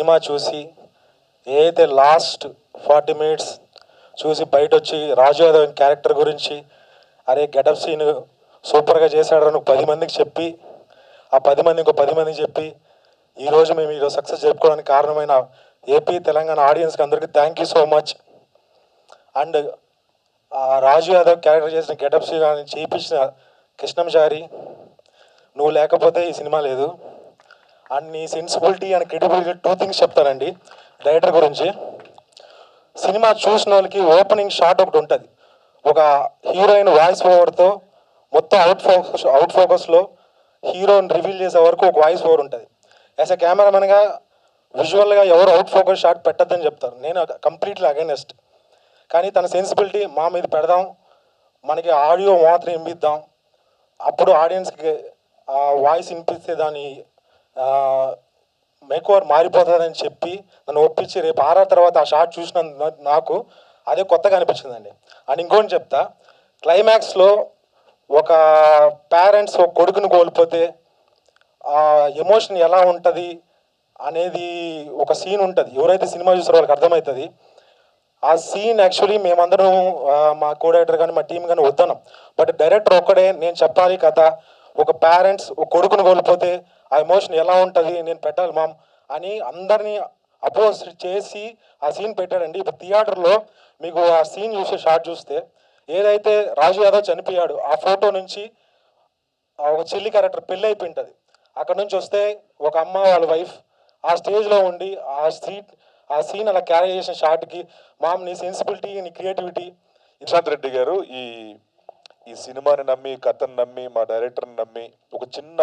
Cinema చూసి ఏదైతే last 40 minutes చూసి బయట వచ్చి రాజు యాదవ్ క్యారెక్టర్ గురించి అరే గెటప్ సీన్ సూపర్గా చేశాడు అని 10 మందికి చెప్పి ఆ 10 మంది ఇంకో 10 మందికి చెప్పి ఈరోజు మేము ఈరోజు సక్సెస్ చెప్పుకోవడానికి కారణమైన ఏపీ తెలంగాణ ఆడియన్స్కి అందరికీ thank you so much. And Raju Yadav character చేసిన గెటప్ సీన్ అని చేయించిన కృష్ణంచారి, నువ్వు లేకపోతే ఈ సినిమా లేదు. అండ్ నీ సెన్సిబిలిటీ అండ్ క్రెడిబిలిటీ 2 things చెప్తానండి డైరెక్టర్ గురించి. సినిమా చూసిన వాళ్ళకి ఓపెనింగ్ షాట్ ఒకటి ఉంటుంది, ఒక హీరోయిన్ వాయిస్ ఓవర్తో మొత్తం అవుట్ ఫోకస్లో హీరోని రివీల్ చేసే వరకు ఒక వాయిస్ ఓవర్ ఉంటుంది. యాజ్ ఎ కెమెరామెన్గా విజువల్గా ఎవరు అవుట్ ఫోకస్ షాట్ పెట్టద్దని చెప్తారు, నేను కంప్లీట్లీ అగైనెస్ట్. కానీ తన సెన్సిబిలిటీ మా మీద పెడదాం, మనకి ఆడియో మాత్రం వినిపిద్దాం, అప్పుడు ఆడియన్స్కి వాయిస్ వినిపిస్తే దాని మేకోవర్ మారిపోతుందని చెప్పి నన్ను ఒప్పించి రేపు 6 తర్వాత ఆ షాట్ చూసిన నాకు అదే కొత్తగా అనిపించిందండి. అండ్ ఇంకోటి చెప్తా, క్లైమాక్స్లో ఒక పేరెంట్స్ ఒక కొడుకుని కోల్పోతే ఆ ఎమోషన్ ఎలా ఉంటుంది అనేది ఒక సీన్ ఉంటుంది, ఎవరైతే సినిమా చూసారో వాళ్ళకి అర్థమవుతుంది. ఆ సీన్ యాక్చువల్లీ మేమందరం మా కో డైరెక్టర్ కానీ మా టీం కానీ వద్దన్నాం, బట్ డైరెక్టర్ ఒక్కడే నేను చెప్పాలి కథ, ఒక పేరెంట్స్ ఒక కొడుకును కోల్పోతే ఆ ఎమోషన్ ఎలా ఉంటుంది నేను పెట్టాలి మామ్ అని అందరినీ అపోజ్ చేసి ఆ సీన్ పెట్టాడండి. ఇప్పుడు థియేటర్లో మీకు ఆ సీన్ చూసే షాట్ చూస్తే ఏదైతే రాజు యాదవ్ చనిపోయాడు ఆ ఫోటో నుంచి ఒక చెల్లి క్యారెక్టర్ పెళ్ళి అయిపోయి ఉంటుంది, అక్కడ నుంచి వస్తే ఒక అమ్మ వాళ్ళ వైఫ్ ఆ స్టేజ్లో ఉండి ఆ సీన్ అలా క్యారీ చేసిన షాట్కి మామ్ నీ సెన్సిబిలిటీ నీ క్రియేటివిటీ. ప్రశాంత్ రెడ్డి గారు ఈ సినిమాని నమ్మి, కథను నమ్మి, మా డైరెక్టర్ని నమ్మి ఒక చిన్న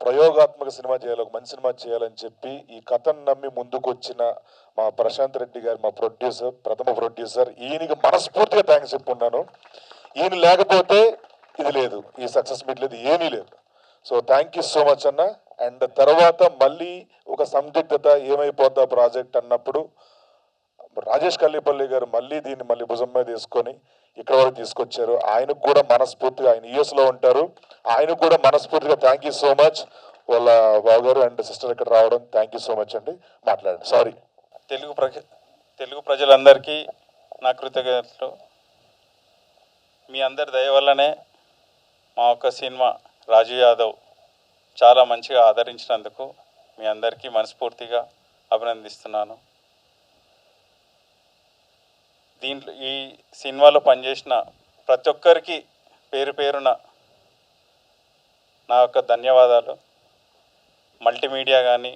ప్రయోగాత్మక సినిమా చేయాలి, ఒక మంచి సినిమా చేయాలని చెప్పి ఈ కథను నమ్మి ముందుకు వచ్చిన మా ప్రశాంత్ రెడ్డి గారు, మా ప్రొడ్యూసర్, ప్రథమ ప్రొడ్యూసర్, ఈయనకి మనస్ఫూర్తిగా థ్యాంక్స్ చెప్పుకున్నాను. ఈయన లేకపోతే ఇది లేదు, ఈ సక్సెస్ మీట్ లేదు, ఏమీ లేదు. So thank you so much అన్న. అండ్ తర్వాత మళ్ళీ ఒక సందిగ్ధత ఏమైపోద్దా ప్రాజెక్ట్ అన్నప్పుడు రాజేష్ కల్లిపల్లి గారు దీన్ని మళ్ళీ భుజం మీద తీసుకొని ఇక్కడ వరకు తీసుకొచ్చారు. ఆయనకు కూడా మనస్ఫూర్తిగా, ఆయన యూఎస్లో ఉంటారు, ఆయనకు కూడా మనస్ఫూర్తిగా థ్యాంక్ యూ సో మచ్. వాళ్ళ బావగారు అండ్ సిస్టర్ ఇక్కడ రావడం థ్యాంక్ యూ సో మచ్ అండి. మాట్లాడండి. సారీ. తెలుగు ప్రజలందరికీ నా కృతజ్ఞతలు. మీ అందరి దయ వల్లనే మా ఒక్క సినిమా రాజు యాదవ్ చాలా మంచిగా ఆదరించినందుకు మీ అందరికీ మనస్ఫూర్తిగా అభినందిస్తున్నాను. దీంట్లో ఈ సినిమాలో పనిచేసిన ప్రతి ఒక్కరికి పేరు పేరున నా యొక్క ధన్యవాదాలు. మల్టీమీడియా కానీ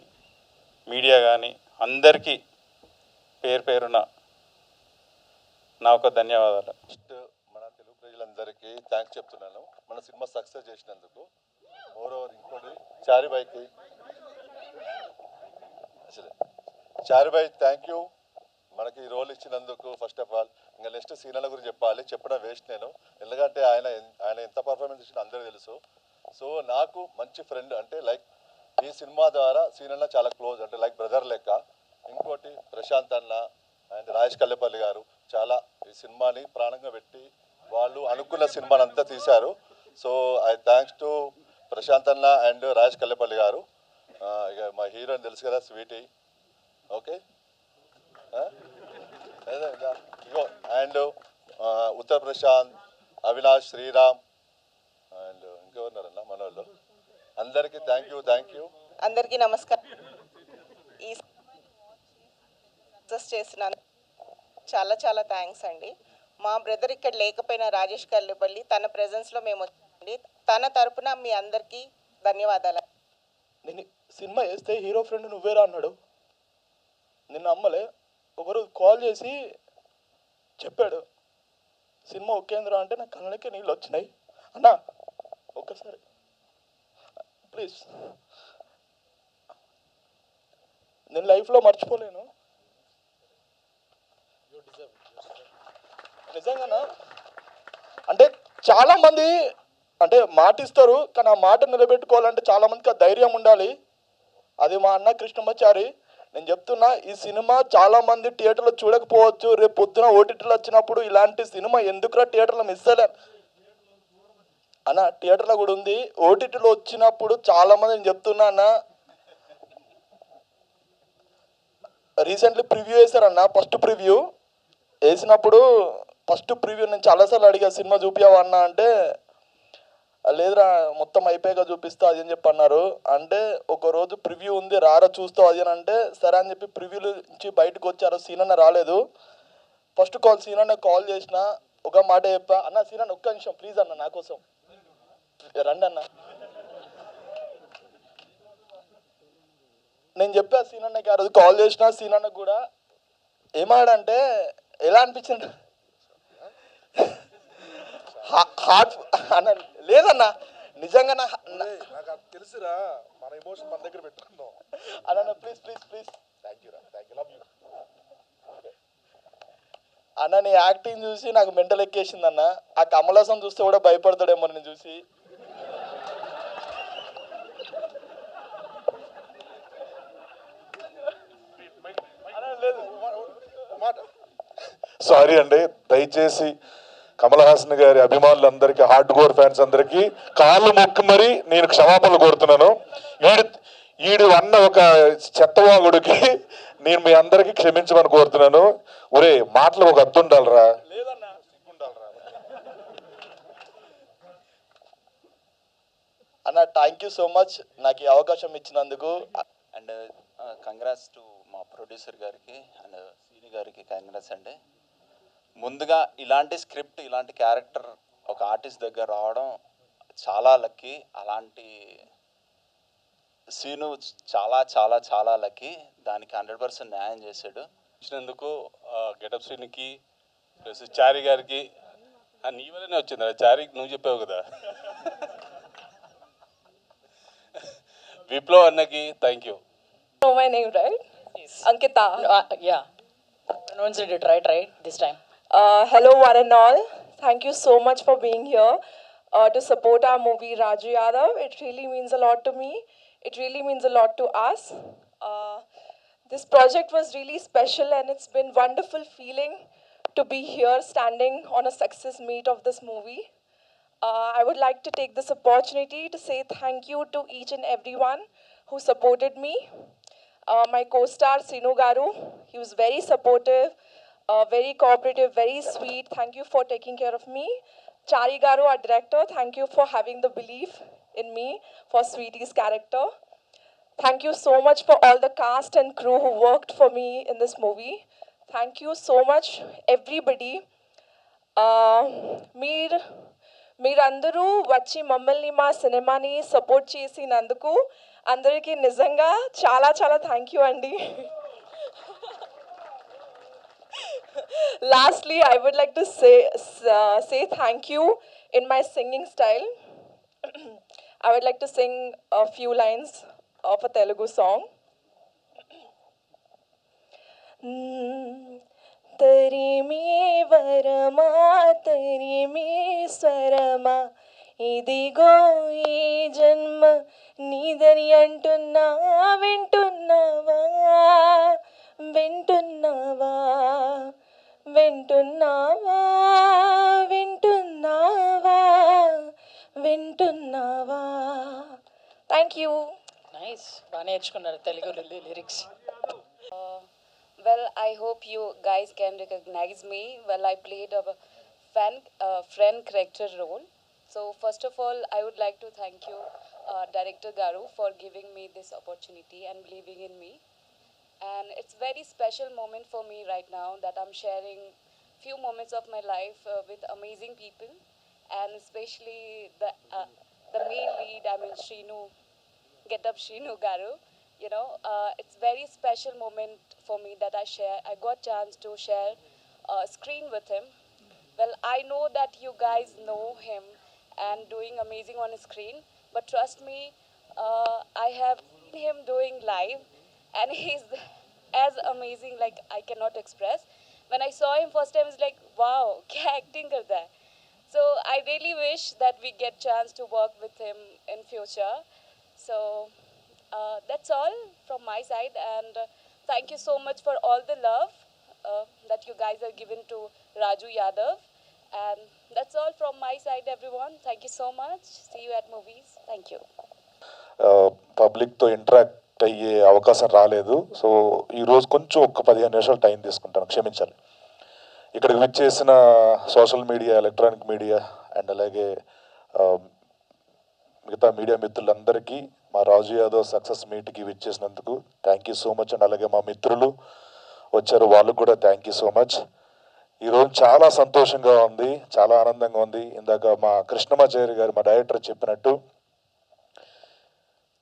మీడియా కానీ అందరికీ పేరు పేరున నా యొక్క ధన్యవాదాలు. ఫస్ట్ మన తెలుగు ప్రజలందరికీ థ్యాంక్స్ చెప్తున్నాను మన సినిమా సక్సెస్ చేసినందుకు. మోరోవర్ ఇంకోటి చారుబాయ్ థ్యాంక్ యూ మనకి ఈ రోల్ ఇచ్చినందుకు. ఫస్ట్ ఆఫ్ ఆల్ ఇంకా నెక్స్ట్ సీనాల గురించి చెప్పడం వేస్ట్ నేను, ఎందుకంటే ఆయన ఎంత పర్ఫార్మెన్స్ ఇచ్చినా అందరూ తెలుసు. సో నాకు మంచి ఫ్రెండ్ అంటే లైక్ ఈ సినిమా ద్వారా సీనన్న చాలా క్లోజ్, అంటే లైక్ బ్రదర్ లెక్క. ఇంకోటి ప్రశాంత్ అన్న అండ్ రాజేష్ కల్లేపల్లి గారు చాలా ఈ సినిమాని ప్రాణంగా పెట్టి వాళ్ళు అనుకున్న సినిమాని అంతా తీశారు. So I thanks to Prashanth అన్న అండ్ రాజేష్ కల్లేపల్లి గారు. ఇక మా హీరోని తెలుసు కదా, స్వీటీ. ఓకే, ఇగో అండ్ ఉత్తర్ ప్రశాంత్, అవినాష్, శ్రీరామ్ అండ్ ఇంకెవరున్నారన్న మన వాళ్ళు. అందరికీ థ్యాంక్ యూ. అందరికీ నమస్కారం. ఈ సక్సెస్ చేసిన చాలా చాలా థ్యాంక్స్ అండి. మా బ్రదర్ ఇక్కడ లేకపోయినా రాజేష్ కల్లేపల్లి తన ప్రెజెన్స్లో మేము వచ్చండి, తన తరపున మీ అందరికీ ధన్యవాదాలు. నేను సినిమా వేస్తే హీరో ఫ్రెండ్ నువ్వేరా అన్నాడు, నిన్న అమ్మలే. ఒకరు కాల్ చేసి చెప్పాడు సినిమా ఒకేంద్రా అంటే నా కళ్ళకి నీళ్ళు వచ్చినాయి. అన్నా ఒక్కసారి ప్లీజ్, నేను లైఫ్లో మర్చిపోలేను నిజంగానా. అంటే చాలామంది అంటే మాటిస్తారు, కానీ ఆ మాట నిలబెట్టుకోవాలంటే చాలామందికి ఆ ధైర్యం ఉండాలి. అది మా అన్న కృష్ణమాచారి. నేను చెప్తున్నా, ఈ సినిమా చాలామంది థియేటర్లో చూడకపోవచ్చు, రేపు పొద్దున ఓటీటీలో వచ్చినప్పుడు ఇలాంటి సినిమా ఎందుకురా థియేటర్లో మిస్ అయ్యలే అన్న. థియేటర్లో కూడా ఉంది, ఓటీటీలో వచ్చినప్పుడు చాలామంది నేను చెప్తున్నా అన్న, రీసెంట్లీ ప్రివ్యూ వేశారన్న. ఫస్ట్ ప్రివ్యూ వేసినప్పుడు నేను చాలాసార్లు అడిగా సినిమా చూపించావా అన్న అంటే లేదురా మొత్తం అయిపోయాక చూపిస్తా అది అని చెప్పి అన్నారు. అంటే ఒక రోజు ప్రివ్యూ ఉంది రారా చూస్తావు అది అని అంటే సరే అని చెప్పి ప్రివ్యూ నుంచి బయటకు వచ్చారు. సీనన్న రాలేదు. ఫస్ట్ కాల్ సీనన్న కాల్ చేసిన ఒక మాట చెప్పా, అన్న సీనన్న ఒక్క నిమిషం ప్లీజ్ అన్న నా కోసం రండి అన్న. నేను చెప్పా సీనన్నకి, ఆ రోజు కాల్ చేసిన సీనన్న కూడా ఏమాడంటే ఎలా అనిపించింది హార్ట్ అన్న లేదన్న నిజంగా నాకు తెలుసురా, మన ఎమోషన్ మన దగ్గర పెట్టుకుందాం అన్న. Please please please thank you రా, థ్యాంక్ యూ, లవ్ యూ. అన్న నీ యాక్టింగ్ చూసి నాకు మెంటల్ ఎక్కేసింది అన్న. ఆ కమలాసం చూస్తే కూడా భయపడతాడేమో నేను చూసి. సారీ అండి, దయచేసి కమల్ హాసన్ గారి అభిమానులందరికీ, హార్డ్ కోర్ ఫ్యాన్స్ అందరికీ కాళ్ళు మొక్కి మరి నేను క్షమాపణలు కోరుతున్నాను. ఈడు అన్న ఒక చెత్తవాగుడికి నేను మీ అందరికీ క్షమించమని కోరుతున్నాను. ఒరే మాటలు ఒక అర్థం ఉండాలిరా. అన్న థ్యాంక్ యూ సో మచ్ నాకు ఈ అవకాశం ఇచ్చినందుకు. అండ్ కంగ్రాట్స్ టు మా ప్రొడ్యూసర్ గారికి అండ్ సీని గారికి కంగ్రాట్స్ అండి. ముందుగా ఇలాంటి స్క్రిప్ట్, ఇలాంటి క్యారెక్టర్ ఒక ఆర్టిస్ట్ దగ్గర రావడం చాలా లక్కీ. అలాంటి సీను చాలా చాలా చాలా లక్కీ. దానికి 100% న్యాయం చేశాడు. ఇచ్చినందుకు గెటప్ సీన్కి ప్లస్ చారి గారికి నీ వల్లనే వచ్చింది. చారికి నువ్వు చెప్పావు కదా. విప్లవ్ అన్నకి thank you. Know my name, right? Yes. Ankita. Yeah. Pronounced it right this time. Hello, one and all. Thank you so much for being here to support our movie Raju Yadav. It really means a lot to me. It really means a lot to us. This project was really special and it's been wonderful feeling to be here standing on a success meet of this movie. I would like to take this opportunity to say thank you to each and everyone who supported me. My co-star Sinu Garu, he was very supportive, very cooperative, very sweet. Thank you for taking care of me. Chari Garu, our director, thank you for having the belief in me for Sweetie's character. Thank you so much for all the cast and crew who worked for me in this movie. Thank you so much, everybody. మీరందరూ వచ్చి మమ్మల్ని మా సినిమాని support చేసినందుకు అందరికీ నిజంగా చాలా చాలా థ్యాంక్ యూ అండి. Lastly, I would like to say thank you in my singing style. I would like to sing a few lines of a Telugu song. తరిమే వరమా తరిమే స్వరమా ఇదిగో ఈ జన్మ నీదని అంటున్నా వింటున్నావా వింటున్నావా వింటున్నావా వింటున్నావా వింటున్నావా. Thank you. Nice. బాగా నేర్చుకున్నారు Telugu lyrics. Well, I hope you guys can recognize me. Well, I played a friend character role. So first of all, I would like to thank you, Director Garu, for giving me this opportunity and believing in me. And it's very special moment for me right now that I'm sharing few moments of my life with amazing people, and especially the main lead, I mean Shrinu, Get Up Shrinu Garu. You know, it's very special moment for me that I got chance to share screen with him. Well, I know that you guys know him and doing amazing on screen, but trust me, I have seen him doing live and he's as amazing like I cannot express. When I saw him first time, it's like, wow, kya acting karta hai. So I really wish that we get chance to work with him in future. So that's all from my side, and thank you so much for all the love that you guys are given to Raju Yadav, and that's all from my side, everyone. Thank you so much. See you at movies. Thank you. పబ్లిక్తో interact connect అయ్యే అవకాశం రాలేదు. So ఈరోజు కొంచెం ఒక 15 నిమిషాలు time తీసుకుంటాను, క్షమించాలి. ఇక్కడికి విచ్చేసిన social media, electronic media and అలాగే మిగతా మీడియా మిత్రులందరికీ మా రాజు యాదవ్ సక్సెస్ మీట్కి విచ్చేసినందుకు thank you so much. And అలాగే మా మిత్రులు వచ్చారు, వాళ్ళకు కూడా థ్యాంక్ యూ సో మచ్. ఈరోజు చాలా సంతోషంగా ఉంది, చాలా ఆనందంగా ఉంది. ఇందాక మా కృష్ణమాచారి గారు, మా డైరెక్టర్ చెప్పినట్టు,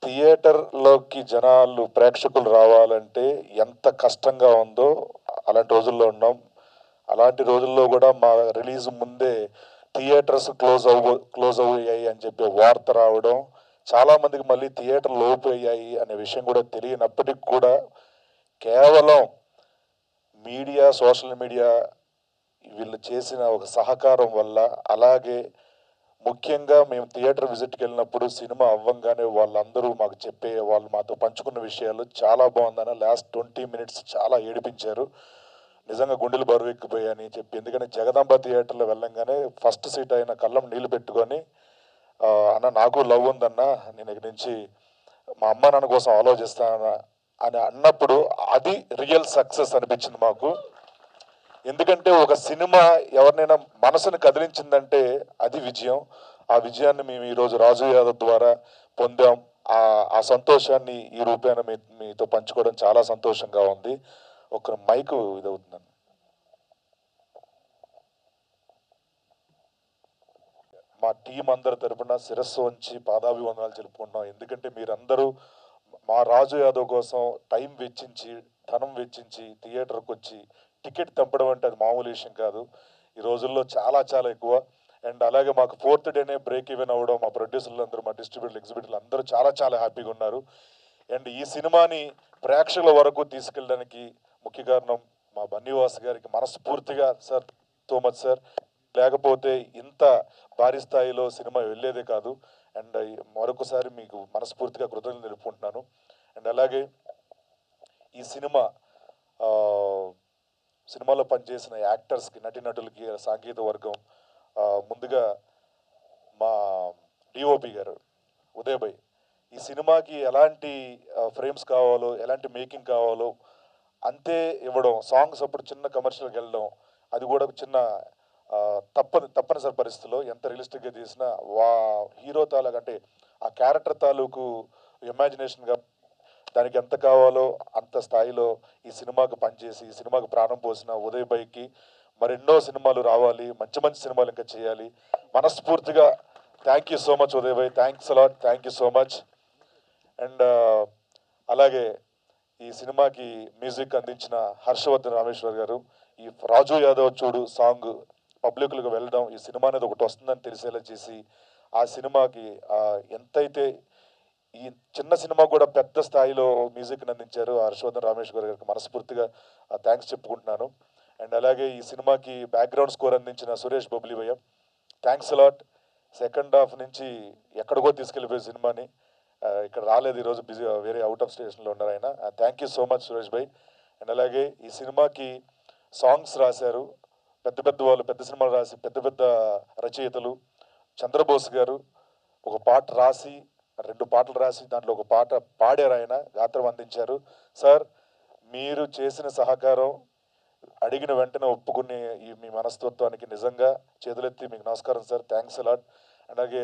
థియేటర్లోకి జనాలు, ప్రేక్షకులు రావాలంటే ఎంత కష్టంగా ఉందో అలాంటి రోజుల్లో ఉన్నాం. అలాంటి రోజుల్లో కూడా మా రిలీజ్ ముందే థియేటర్స్ క్లోజ్ అయ్యాయి అని చెప్పి వార్త రావడం, చాలామందికి మళ్ళీ థియేటర్లు ఓపెన్ అయ్యాయి అనే విషయం కూడా తెలియనప్పటికి కూడా కేవలం మీడియా, సోషల్ మీడియా వీళ్ళు చేసిన ఒక సహకారం వల్ల, అలాగే ముఖ్యంగా మేము థియేటర్ విజిట్కి వెళ్ళినప్పుడు సినిమా అవ్వంగానే వాళ్ళందరూ మాకు వాళ్ళు మాతో పంచుకున్న విషయాలు చాలా బాగుందన్న. లాస్ట్ 20 minutes చాలా ఏడిపించారు, నిజంగా గుండెలు బరువెక్కిపోయాయని చెప్పి. ఎందుకంటే జగదాంబ థియేటర్లో వెళ్ళంగానే ఫస్ట్ సీట్ అయిన కళ్ళం నీళ్ళు పెట్టుకొని, అన్న నాకు లవ్ ఉందన్న, నేను ఇక్కడి నుంచి మా అమ్మ నాన్న కోసం ఆలోచిస్తాను అని అన్నప్పుడు అది రియల్ సక్సెస్ అనిపించింది మాకు. ఎందుకంటే ఒక సినిమా ఎవరినైనా మనసును కదిలించిందంటే అది విజయం. ఆ విజయాన్ని మేము ఈరోజు రాజు యాదవ్ ద్వారా పొందాం. ఆ సంతోషాన్ని ఈ రూపేణ మీతో పంచుకోవడం చాలా సంతోషంగా ఉంది. ఒక మైకు ఇదవుతుందండి. మా టీం అందరి తరపున శిరస్సు వంచి పాదాభివందనాలు తెలుపుకుంటున్నాం. ఎందుకంటే మీరందరూ మా రాజు యాదవ్ కోసం టైం వెచ్చించి, ధనం వెచ్చించి థియేటర్కి వచ్చి టికెట్ తెంపడం అంటే అది మామూలు విషయం కాదు. ఈ రోజుల్లో చాలా చాలా ఎక్కువ. అండ్ అలాగే మాకు 4th డేనే బ్రేక్ ఈవెన్ అవ్వడం, మా ప్రొడ్యూసర్లు అందరూ, మా డిస్ట్రిబ్యూటర్లు, ఎగ్జిబిటర్లు అందరూ చాలా చాలా హ్యాపీగా ఉన్నారు. అండ్ ఈ సినిమాని ప్రేక్షకుల వరకు తీసుకెళ్ళడానికి ముఖ్య కారణం మా బన్నీవాస్ గారికి మనస్ఫూర్తిగా సార్, సో మచ్ సార్. లేకపోతే ఇంత భారీ స్థాయిలో సినిమా వెళ్ళేదే కాదు. అండ్ మరొకసారి మీకు మనస్ఫూర్తిగా కృతజ్ఞతలు తెలుపుకుంటున్నాను. అండ్ అలాగే ఈ సినిమాలో పనిచేసిన యాక్టర్స్కి, నటీనటులకి, సాంకేతిక వర్గం, ముందుగా మా డిఓపి గారు ఉదయ్ భాయ్, ఈ సినిమాకి ఎలాంటి ఫ్రేమ్స్ కావాలో, ఎలాంటి మేకింగ్ కావాలో అంతే ఇవ్వడం. సాంగ్స్ అప్పుడు చిన్న కమర్షియల్కి వెళ్ళడం, అది కూడా చిన్న తప్పనిసరి పరిస్థితుల్లో ఎంత రియలిస్టిక్గా చేసినా హీరో తాలూకు, అంటే ఆ క్యారెక్టర్ తాలూకు ఇమాజినేషన్గా దానికి ఎంత కావాలో అంత స్థాయిలో ఈ సినిమాకి పనిచేసి, ఈ సినిమాకి ప్రాణం పోసిన ఉదయ్ భాయ్కి మరెన్నో సినిమాలు రావాలి, మంచి మంచి సినిమాలు ఇంకా చేయాలి. మనస్ఫూర్తిగా thank you so much Uday Bhai, thanks a lot, thank you so much. And అలాగే ఈ సినిమాకి మ్యూజిక్ అందించిన హర్షవర్ధన్ రామేశ్వర్ గారు, ఈ రాజు యాదవ్ చూడు సాంగ్ పబ్లిక్లకు వెళ్ళడం, ఈ సినిమా అనేది ఒకటి వస్తుందని తెలిసేలా చేసి, ఆ సినిమాకి ఎంతైతే ఈ చిన్న సినిమా కూడా పెద్ద స్థాయిలో మ్యూజిక్ని అందించారు హర్షవర్ధన్ రామేశ్వర్ గారికి మనస్ఫూర్తిగా థ్యాంక్స్ చెప్పుకుంటున్నాను. అండ్ అలాగే ఈ సినిమాకి బ్యాక్గ్రౌండ్ స్కోర్ అందించిన సురేష్ బొబ్లివయ్య, థ్యాంక్స్ అలాట్. సెకండ్ హాఫ్ నుంచి ఎక్కడికో తీసుకెళ్ళిపోయే సినిమాని ఇక్కడ రాలేదు, ఈరోజు బిజీ, వేరే అవుట్ ఆఫ్ స్టేషన్లో ఉన్నారు ఆయన. Thank you so much Suresh Bhai. And అలాగే ఈ సినిమాకి సాంగ్స్ రాశారు పెద్ద పెద్ద వాళ్ళు, పెద్ద సినిమాలు రాసి పెద్ద పెద్ద రచయితలు. చంద్రబోస్ గారు ఒక పాట రాసి, 2 పాటలు రాసి దాంట్లో ఒక పాట పాడారు, ఆయన గాత్రం అందించారు. సార్, మీరు చేసిన సహకారం, అడిగిన వెంటనే ఒప్పుకునే ఈ మీ మనస్తత్వానికి నిజంగా చేతులెత్తి మీకు నమస్కారం సార్, థ్యాంక్స్ అలాట్. అలాగే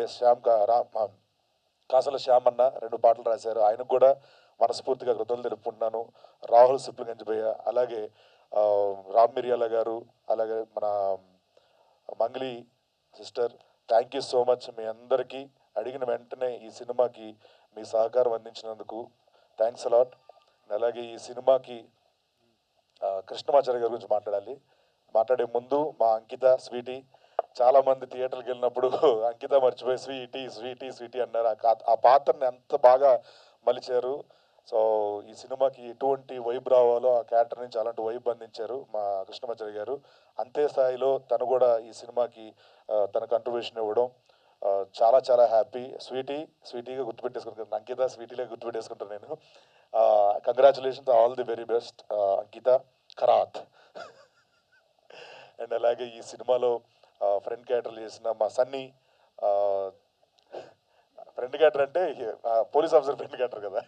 కాసల శ్యామ్ అన్న 2 పాటలు రాశారు, ఆయనకు కూడా మనస్ఫూర్తిగా కృతజ్ఞతలు తెలుపుకుంటున్నాను. రాహుల్ సిప్లిగంజ్భయ్య, అలాగే రామ్ మిరియాల గారు, అలాగే మన Mangli sister, thank you so much. మీ అందరికీ అడిగిన వెంటనే ఈ సినిమాకి మీ సహకారం అందించినందుకు థ్యాంక్స్ అలాట్. అలాగే ఈ సినిమాకి కృష్ణమాచారి గారి గురించి మాట్లాడే ముందు మా అంకిత, స్వీటీ, చాలామంది థియేటర్కి వెళ్ళినప్పుడు అంకిత మర్చిపోయి స్వీటీ స్వీటీ స్వీటీ అన్నారు. ఆ పాత్రని ఎంత బాగా మలిచారు. సో ఈ సినిమాకి ఎటువంటి వైబ్ రావాలో ఆ క్యారెక్టర్ నుంచి అలాంటి వైబ్ అందించారు మా కృష్ణమాచారి గారు. అంతే స్థాయిలో తను కూడా ఈ సినిమాకి తన కంట్రిబ్యూషన్ ఇవ్వడం చాలా చాలా హ్యాపీ. స్వీటీగా గుర్తుపెట్టేసుకుంటాను, అంకిత స్వీటీగా గుర్తుపెట్టేసుకుంటాను నేను. Congratulations, all the very best Ankita Kharat. And అలాగే ఈ సినిమాలో ఫ్రెండ్ క్యారెక్టర్లు చేసిన మా సన్నీ, ఫ్రెండ్ క్యారెక్టర్ అంటే పోలీస్ ఆఫీసర్ ఫ్రెండ్ క్యారెక్టర్ కదా,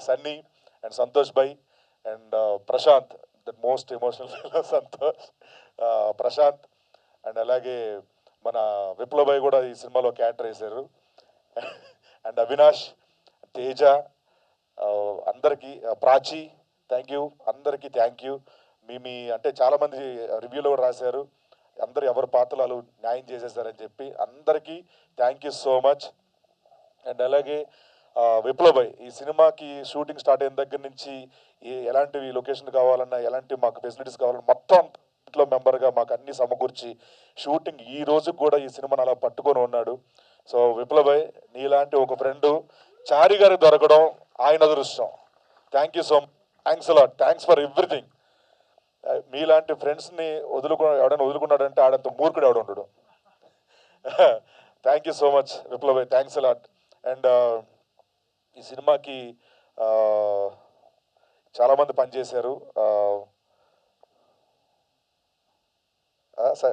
Sunny and Santosh bhai and Prashant, the most emotional Santosh, Prashant and అలాగే మన విప్లవ్ భాయ్ కూడా ఈ సినిమాలో క్యారెక్టర్ వేశారు. అండ్ అవినాష్, తేజ, అందరికీ, ప్రాచి, థ్యాంక్ యూ, అందరికీ థ్యాంక్ యూ. మీ అంటే చాలామంది రివ్యూలో కూడా రాశారు, అందరు ఎవరి పాత్రలు న్యాయం చేసేసారని చెప్పి, అందరికీ thank you so much. And అలాగే విప్లవ్ భాయ్, ఈ సినిమాకి షూటింగ్ స్టార్ట్ అయిన దగ్గర నుంచి ఎలాంటివి లొకేషన్ కావాలన్నా, ఎలాంటి మాకు ఫెసిలిటీస్ కావాలన్నా మొత్తం ఇంట్లో మెంబర్గా మాకు అన్ని సమకూర్చి షూటింగ్ ఈ రోజు కూడా ఈ సినిమాని అలా పట్టుకొని ఉన్నాడు. సో విప్లవ్ భాయ్, నీలాంటి ఒక ఫ్రెండ్ చారి గారికి దొరకడం ఆయన అదృష్టం. Thank you so much, thanks allot, thanks for everything. మీలాంటి ఫ్రెండ్స్ని ఎవడైనా వదులుకున్నాడంటే ఆడంత మూర్ఖుడు ఎవడు ఉండడు. Thank you so much Viplav Bhai, thanks a lot. And ఈ సినిమాకి చాలామంది పనిచేశారు.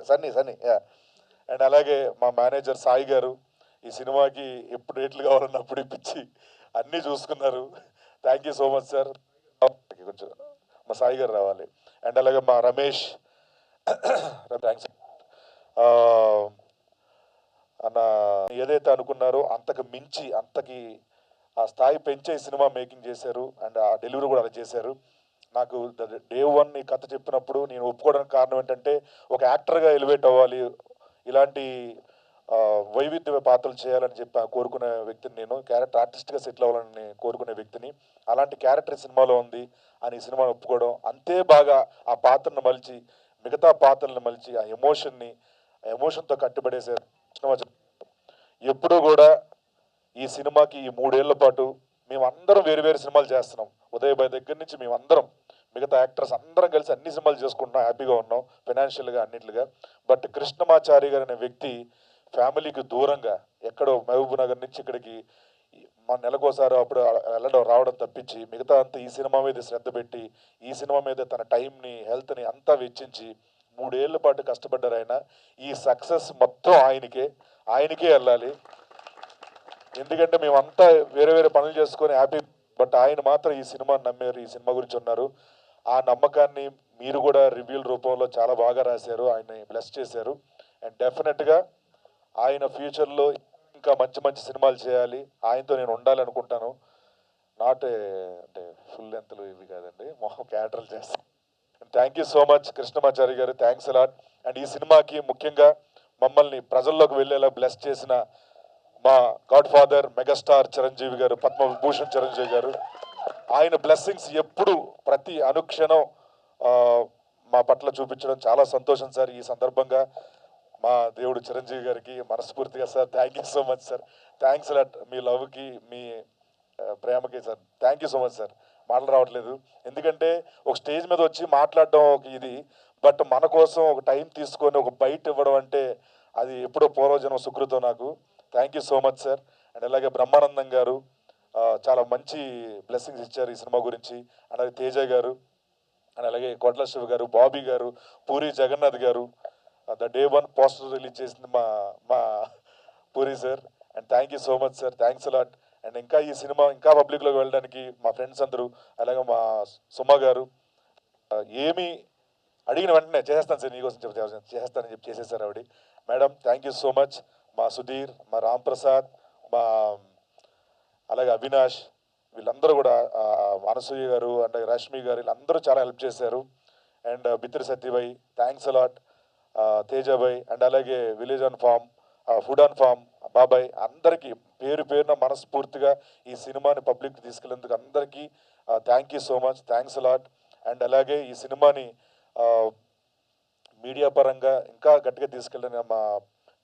సన్నీ అండ్ అలాగే మా మేనేజర్ సాయి గారు ఈ సినిమాకి ఎప్పుడు రేట్లు కావాలన్నప్పుడు ఇప్పించి అన్నీ చూసుకున్నారు. Thank you so much sir. కొంచెం మా సాయి గారు రావాలి. అండ్ అలాగే మా రమేష్, థ్యాంక్స్ అన్న. ఏదైతే అనుకున్నారో అంతకు మించి, అంతకి ఆ స్థాయి పెంచే సినిమా మేకింగ్ చేశారు. అండ్ ఆ డెలివరీ కూడా అలా చేశారు. నాకు డే 1 ఈ కథ చెప్పినప్పుడు నేను ఒప్పుకోవడానికి కారణం ఏంటంటే, ఒక యాక్టర్గా ఎలివేట్ అవ్వాలి, ఇలాంటి వైవిధ్య పాత్రలు చేయాలని చెప్పి కోరుకునే వ్యక్తిని నేను, క్యారెక్టర్ ఆర్టిస్ట్గా సెటిల్ అవ్వాలని కోరుకునే వ్యక్తిని. అలాంటి క్యారెక్టర్ సినిమాలో ఉంది అని ఈ సినిమాను ఒప్పుకోవడం, అంతే బాగా ఆ పాత్రను మలిచి, మిగతా పాత్రలను మలిచి, ఆ ఎమోషన్తో కట్టుబడేసారు. ఎప్పుడూ కూడా ఈ సినిమాకి ఈ 3 ఏళ్ల పాటు మేమందరం వేరు వేరు సినిమాలు చేస్తున్నాం. ఉదయ్ భాయ్ దగ్గర నుంచి మేమందరం, మిగతా యాక్టర్స్ అందరం కలిసి అన్ని సినిమాలు చేసుకుంటున్నాం, హ్యాపీగా ఉన్నాం ఫైనాన్షియల్గా అన్నిట్లుగా. బట్ కృష్ణమాచారి గారు అనే వ్యక్తి ఫ్యామిలీకి దూరంగా ఎక్కడో మహబూబ్ నగర్ నుంచి ఇక్కడికి మా నెలకోసారి అప్పుడు రావడం తప్పించి మిగతా అంతా ఈ సినిమా మీద శ్రద్ధ పెట్టి, ఈ సినిమా మీద తన టైంని, హెల్త్ని అంతా వెచ్చించి 3 ఏళ్ల పాటు కష్టపడ్డారు ఆయన. ఈ సక్సెస్ మొత్తం ఆయనకే వెళ్ళాలి. ఎందుకంటే మేమంతా వేరే వేరే పనులు చేసుకొని హ్యాపీ, బట్ ఆయన మాత్రం ఈ సినిమాని నమ్మారు, ఈ సినిమా గురించి ఉన్నారు. ఆ నమ్మకాన్ని మీరు కూడా రివ్యూల రూపంలో చాలా బాగా రాశారు, ఆయన్ని బ్లెస్ చేశారు. అండ్ డెఫినెట్గా ఆయన ఫ్యూచర్లో ఇంకా మంచి మంచి సినిమాలు చేయాలి, ఆయనతో నేను ఉండాలనుకుంటాను. నాట్ అంటే ఫుల్ లెంత్లు ఇవి కాదండి, మొహం క్యారెక్టర్లు చేస్తాను. Thank you so much Krishnamachari గారు, థ్యాంక్స్ అలాట్. అండ్ ఈ సినిమాకి ముఖ్యంగా మమ్మల్ని ప్రజల్లోకి వెళ్ళేలా బ్లెస్ చేసిన మా గాడ్ ఫాదర్ మెగాస్టార్ చిరంజీవి గారు, పద్మవిభూషణ్ చిరంజీవి గారు, ఆయన బ్లెస్సింగ్స్ ఎప్పుడు ప్రతి అనుక్షణం మా పట్ల చూపించడం చాలా సంతోషం సార్. ఈ సందర్భంగా మా దేవుడు చిరంజీవి గారికి మనస్ఫూర్తిగా sir thank you so much sir, thanks a lot. మీ లవ్కి, మీ ప్రేమకి sir thank you so much sir. మాటలు రావట్లేదు, ఎందుకంటే ఒక స్టేజ్ మీద వచ్చి మాట్లాడడం ఒక ఇది, బట్ మన కోసం ఒక టైం తీసుకొని ఒక బయట ఇవ్వడం అంటే అది ఎప్పుడో పూర్వజన్మ సుకృతం నాకు. Thank you so much sir. And అలాగే బ్రహ్మానందం గారు చాలా మంచి బ్లెస్సింగ్స్ ఇచ్చారు ఈ సినిమా గురించి. అలాగే తేజ గారు, అండ్ అలాగే కోట్ల శివ గారు, బాబీ గారు, పూరి జగన్నాథ్ గారు, ద డే 1 పోస్టర్ రిలీజ్ చేసింది మా puri sir. And thank you so much sir, thanks a lot. And ఇంకా ఈ సినిమా ఇంకా పబ్లిక్లోకి వెళ్ళడానికి మా ఫ్రెండ్స్ అందరూ, అలాగే మా సుమ గారు ఏమి అడిగిన వెంటనే చేసేస్తాను సార్, నీకోసం చేసేస్తానని చెప్పి చేసేసారు ఆవిడ. Madam thank you so much. మా సుధీర్, మా రామ్ ప్రసాద్, మా అలాగే అవినాష్, వీళ్ళందరూ కూడా, అనసూయ గారు అండ్ రష్మి గారు, వీళ్ళందరూ చాలా హెల్ప్ చేశారు. And Bithiri Satyabhai thanks a lot, Tejabhai, and అలాగే village on farm, food on farm బాబాయ్, అందరికీ పేరు పేరున మనస్ఫూర్తిగా ఈ సినిమాని పబ్లిక్ తీసుకెళ్ళేందుకు అందరికీ thank you so much, thanks a lot. And అలాగే ఈ సినిమాని మీడియా పరంగా ఇంకా గట్టిగా తీసుకెళ్ళిన మా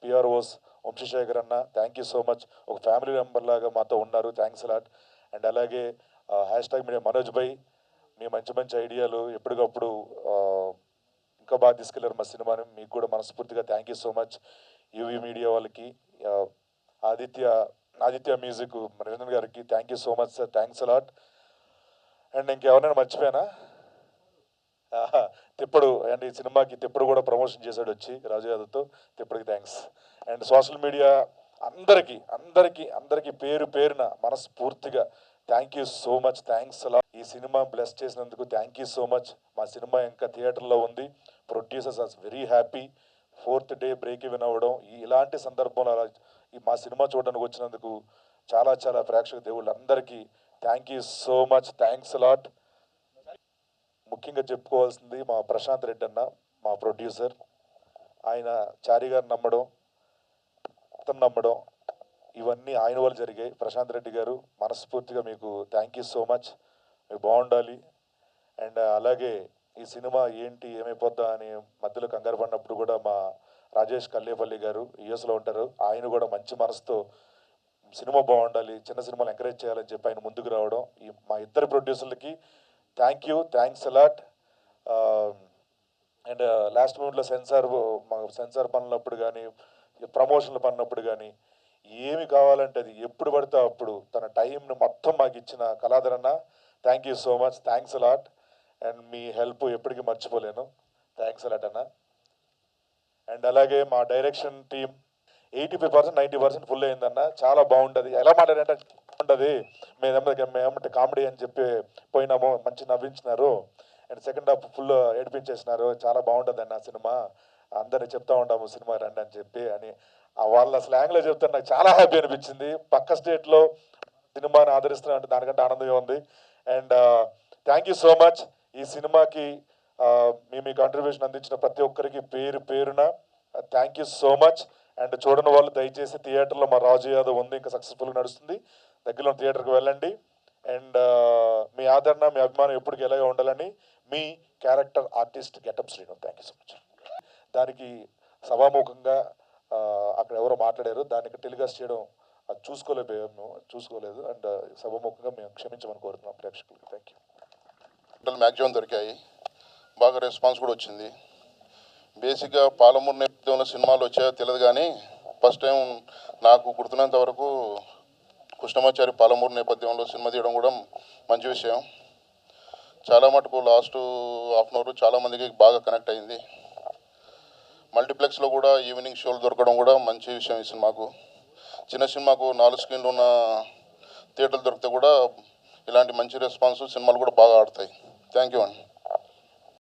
పిఆర్ఓస్ వంశీశేఖర్ అన్న, థ్యాంక్ యూ సో మచ్. ఒక ఫ్యామిలీ మెంబర్ లాగా మాతో ఉన్నారు, థ్యాంక్స్ అలాట్. అండ్ అలాగే #మీడియా మనోజ్ భాయ్, మీ మంచి మంచి ఐడియాలు ఎప్పటికప్పుడు ఇంకా బాగా తీసుకెళ్లారు మా సినిమాని, మీకు కూడా మనస్ఫూర్తిగా thank you so much. UV media వాళ్ళకి, ఆదిత్య మ్యూజిక్ నిరంజన్ గారికి thank you so much sir, thanks a lot. And ఇంకెవరైనా మర్చిపోయానా? తిప్పుడు, అండ్ ఈ సినిమాకి తిప్పుడు కూడా ప్రమోషన్ చేశాడు వచ్చి రాజు యాదవ్తో, తిప్పుడికి థ్యాంక్స్. అండ్ సోషల్ మీడియా అందరికీ పేరు పేరున మనస్ఫూర్తిగా thank you so much, thanks అలా. ఈ సినిమా బ్లెస్ చేసినందుకు థ్యాంక్ యూ సో మచ్. మా సినిమా ఇంకా థియేటర్లో ఉంది. Producers are very happy. 4th day break even అవ్వడం, ఇలాంటి సందర్భంలో అలా మా సినిమా చూడడానికి వచ్చినందుకు చాలా చాలా ప్రేక్షక దేవుళ్ళందరికీ thank you so much, thanks a lot. ముఖ్యంగా చెప్పుకోవాల్సింది మా ప్రశాంత్ రెడ్డి అన్న, మా ప్రొడ్యూసర్. ఆయన చారి గారు నమ్మడం, అతను నమ్మడం, ఇవన్నీ ఆయన వల్ల జరిగాయి. ప్రశాంత్ రెడ్డి గారు మనస్ఫూర్తిగా మీకు థ్యాంక్ యూ సో మచ్. మీరు బాగుండాలి. అండ్ అలాగే ఈ సినిమా ఏంటి ఏమైపోద్దా అని మధ్యలో కంగారు పడినప్పుడు కూడా మా రాజేష్ కల్లేపల్లి గారు యూఎస్లో ఉంటారు, ఆయన కూడా మంచి మనసుతో సినిమా బాగుండాలి, చిన్న సినిమాలు ఎంకరేజ్ చేయాలని చెప్పి ఆయన ముందుకు రావడం, ఈ మా ఇద్దరు ప్రొడ్యూసర్లకి thank you, thanks a lot. And last మూమెంట్లో సెన్సార్ పనులప్పుడు కానీ ప్రమోషన్లు పడినప్పుడు కానీ ఏమి కావాలంటే అది ఎప్పుడు పడితే అప్పుడు తన టైంను మొత్తం మాకు ఇచ్చిన కళాధరన్న thank you so much, thanks a lot. And మీ హెల్ప్ ఎప్పటికీ మర్చిపోలేను, థ్యాంక్స్ అలాట్ అన్న. అండ్ అలాగే మా డైరెక్షన్ టీం 85% 90% ఫుల్ అయిందన్న, చాలా బాగుంటుంది. ఎలా మాట్లాడంటే బాగుంటుంది, మేమేమంటే కామెడీ అని చెప్పి పోయినాము, మంచి నవ్వించినారు. అండ్ సెకండ్ హాఫ్ ఫుల్ ఏడిపించేసినారు, చాలా బాగుంటుంది అన్న సినిమా, అందరినీ చెప్తా ఉంటాము సినిమా రండి అని చెప్పి అని వాళ్ళ స్లాంగ్లో చెప్తే నాకు చాలా హ్యాపీ అనిపించింది. పక్క స్టేట్లో సినిమాని ఆదరిస్తున్నా అంటే దానికంటే ఆనందంగా ఉంది. And thank you so much. ఈ సినిమాకి మీ కాంట్రిబ్యూషన్ అందించిన ప్రతి ఒక్కరికి పేరు పేరున thank you so much. And చూడని వాళ్ళు దయచేసి థియేటర్లో మా రాజు యాదవ్ ఉంది, ఇంకా సక్సెస్ఫుల్గా నడుస్తుంది, దగ్గరలో థియేటర్కి వెళ్ళండి. అండ్ మీ ఆదరణ మీ అభిమానం ఎప్పటికీ ఎలాగే ఉండాలని మీ character artist getup Srinu. Thank you so much. దానికి సభాముఖంగా అక్కడ ఎవరో మాట్లాడారు, దానికి టెలికాస్ట్ చేయడం అది చూసుకోలేదు. అండ్ సభాముఖంగా మేము క్షమించమని కోరుతున్నాం ప్రేక్షకులకి. Thank you. మ్యాక్సిమం దొరికాయి, బాగా రెస్పాన్స్ కూడా వచ్చింది. బేసిక్గా పాలమూరు నేపథ్యంలో సినిమాలు వచ్చాయో తెలియదు, కానీ ఫస్ట్ టైం నాకు గుర్తున్నంత వరకు కృష్ణమాచారి పాలమూరు నేపథ్యంలో సినిమా తీయడం కూడా మంచి విషయం. చాలా మటుకు లాస్ట్ హాఫ్ అన్ అవర్ చాలామందికి బాగా కనెక్ట్ అయింది. మల్టీప్లెక్స్లో కూడా ఈవినింగ్ షోలు దొరకడం కూడా మంచి విషయం. ఈ సినిమాకు చిన్న సినిమాకు 4 స్క్రీన్లు ఉన్న థియేటర్లు దొరికితే కూడా ఇలాంటి మంచి రెస్పాన్స్ సినిమాలు కూడా బాగా ఆడతాయి. థ్యాంక్ యూ అండి.